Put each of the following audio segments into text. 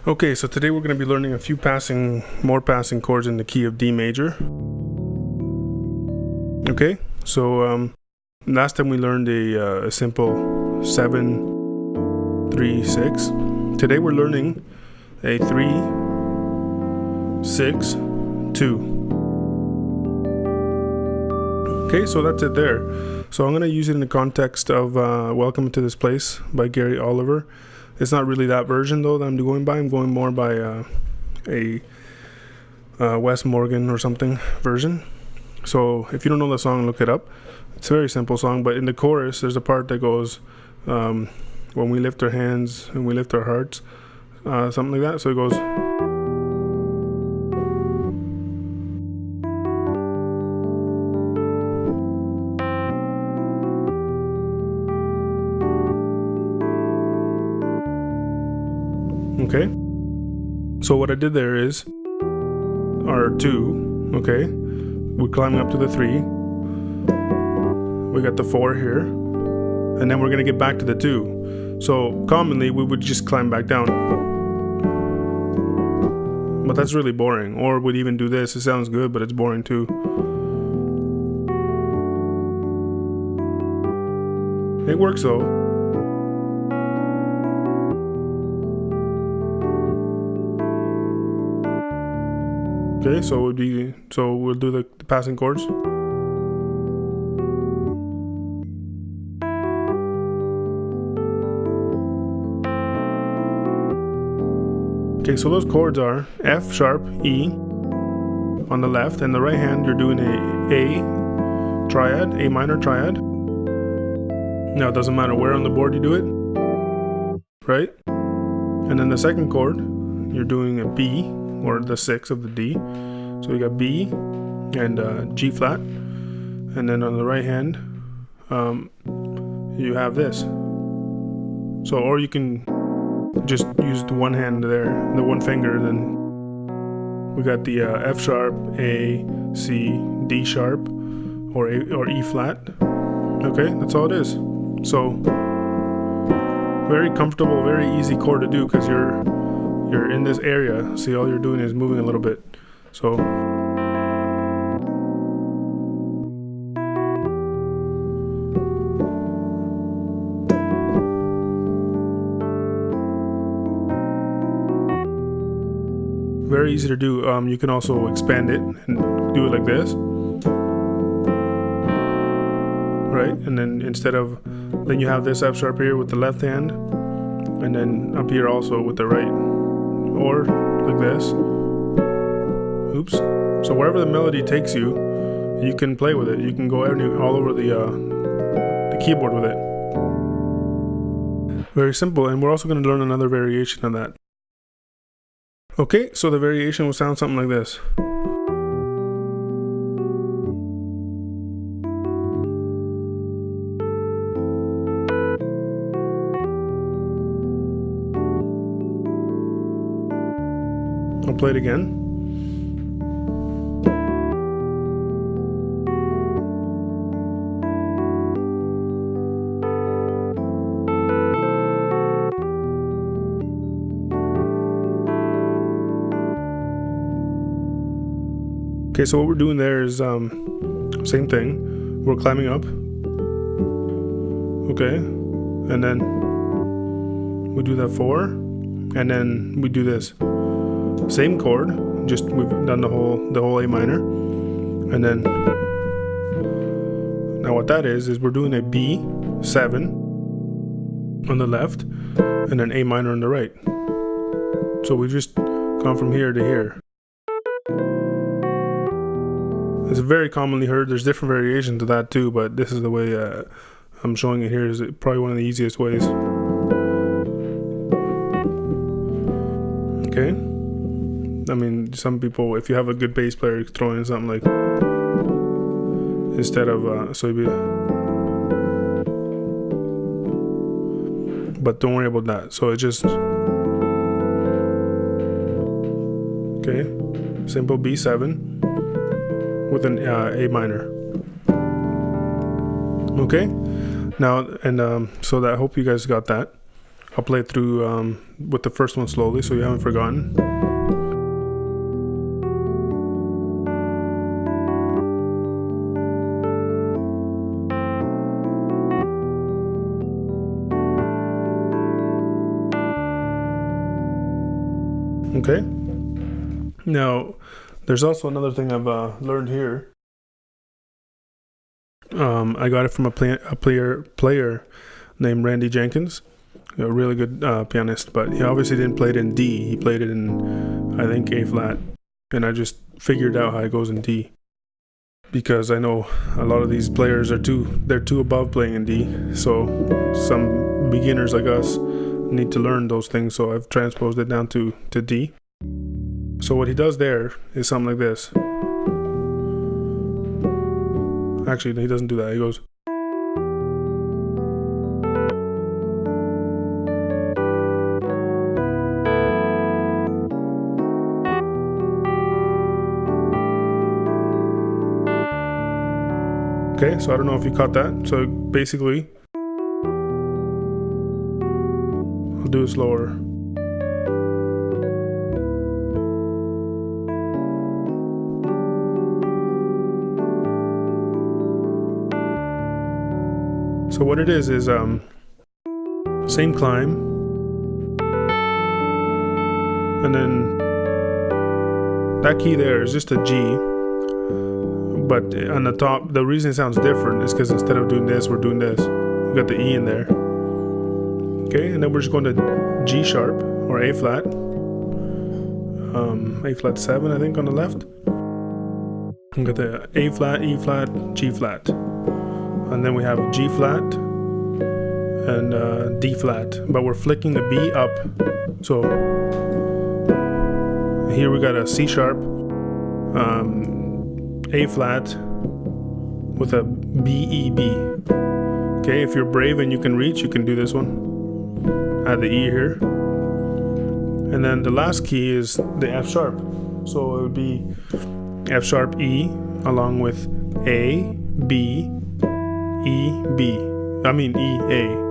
Okay, so today we're going to be learning a few more passing chords in the key of D major. Okay, so last time we learned a simple 7, 3, 6. Today we're learning a 3, 6, 2. Okay, so that's it there. So I'm going to use it in the context of Welcome to This Place by Gary Oliver. It's not really that version though that I'm going by. I'm going more by a Wes Morgan or something version. So if you don't know the song, look it up. It's a very simple song, but in the chorus there's a part that goes when we lift our hands and we lift our hearts, something like that. So it goes. Okay, so what I did there is our 2, okay, we're climbing up to the 3, we got the 4 here, and then we're going to get back to the 2. So commonly we would just climb back down, but that's really boring. Or we'd even do this. It sounds good, but it's boring too. It works though. Okay, so we'll do the passing chords. Okay, so those chords are F sharp, E on the left, and the right hand you're doing a triad, A minor triad. Now it doesn't matter where on the board you do it, right? And then the second chord you're doing a B, or the 6 of the D. So we got B and G flat, and then on the right hand you have this. So, or you can just use the one hand there, the one finger. Then we got the F sharp, A, C, D sharp, or E flat. Okay, that's all it is. So very comfortable, very easy chord to do because you're in this area. See, all you're doing is moving a little bit. So very easy to do. You can also expand it and do it like this, right? And then then you have this F sharp here with the left hand, and then up here also with the right. Or like this. Oops. So wherever the melody takes you, you can play with it. You can go all over the keyboard with it. Very simple. And we're also going to learn another variation of that. Okay, so the variation will sound something like this. I'll play it again. Okay, so what we're doing there is same thing. We're climbing up. Okay, and then we do that 4, and then we do this. Same chord, just we've done the whole A minor, and then now what that is we're doing a B7 on the left, and then A minor on the right. So we've just gone from here to here. It's very commonly heard. There's different variations of that too, but this is the way I'm showing it here. Is probably one of the easiest ways. Okay. I mean, some people, if you have a good bass player, you can throw in something like, instead of, so you'd be, but don't worry about that. So it's just, okay, simple B7 with an A minor. Okay, now, and so that, I hope you guys got that. I'll play it through with the first one slowly so you haven't forgotten. Okay. Now, there's also another thing I've learned here. I got it from a player named Randy Jenkins, a really good pianist, but he obviously didn't play it in D. He played it in, I think, A flat, and I just figured out how it goes in D, because I know a lot of these players are too above playing in D. So some beginners like us need to learn those things. So I've transposed it down to D. So what he does there is something like this. Actually, he doesn't do that. He goes. Okay, so I don't know if you caught that. So basically, I'll do it slower. So what it is same climb, and then that key there is just a G, but on the top, the reason it sounds different is because instead of doing this, we're doing this. We got the E in there. Okay, and then we're just going to G sharp or A flat, A flat 7, I think, on the left. We got the A flat, E flat, G flat. And then we have G flat and D flat, but we're flicking the B up. So here we got a C sharp, A flat with a B, E, B. Okay, if you're brave and you can reach, you can do this one. Add the E here. And then the last key is the F sharp. So it would be F sharp, E, along with A, B, E, B. I mean E, A.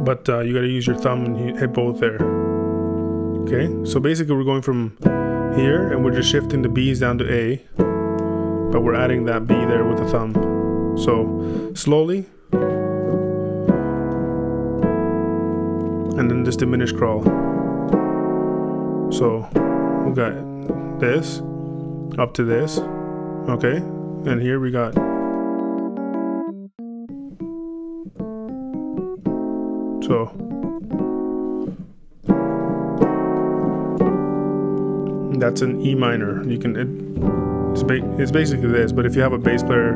But you gotta use your thumb and hit both there. Okay, so basically we're going from here and we're just shifting the B's down to A, but we're adding that B there with the thumb. So slowly, and then this diminished crawl. So we got this up to this, okay, and here we got. So that's an E minor. You can it's basically this, but if you have a bass player,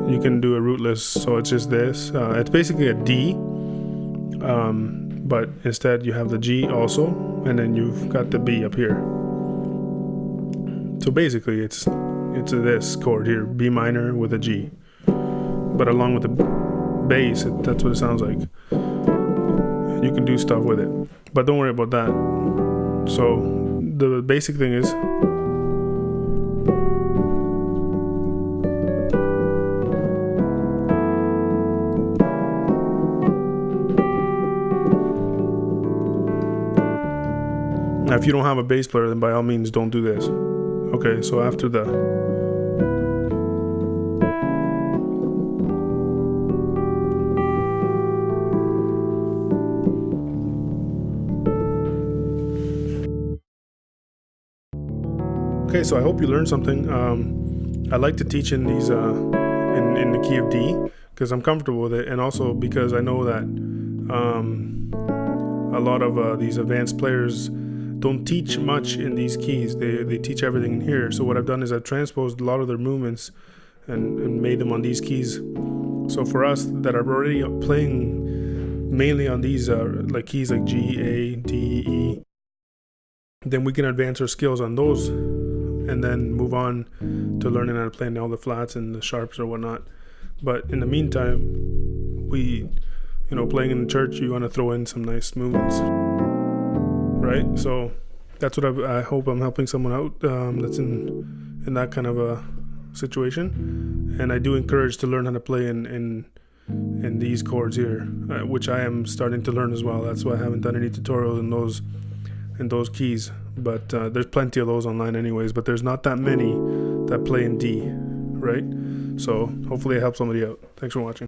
you can do a rootless. So it's just this. It's basically a D, but instead you have the G also, and then you've got the B up here. So basically it's this chord here, B minor with a G, but along with the bass, that's what it sounds like. You can do stuff with it, but don't worry about that. So the basic thing is now, if you don't have a bass player, then by all means don't do this. Okay, so after the Okay, so I hope you learned something. I like to teach in these in the key of D because I'm comfortable with it, and also because I know that a lot of these advanced players don't teach much in these keys. They teach everything in here. So what I've done is I've transposed a lot of their movements and made them on these keys. So for us that are already playing mainly on these like keys like G, A, D, E, then we can advance our skills on those and then move on to learning how to play all the flats and the sharps or whatnot. But in the meantime, playing in the church, you want to throw in some nice movements, right? So that's what I hope I'm helping someone out that's in that kind of a situation. And I do encourage to learn how to play in in these chords here, which I am starting to learn as well. That's why I haven't done any tutorials in those keys, but there's plenty of those online anyways, but there's not that many that play in D, right? So hopefully it helps somebody out. Thanks for watching.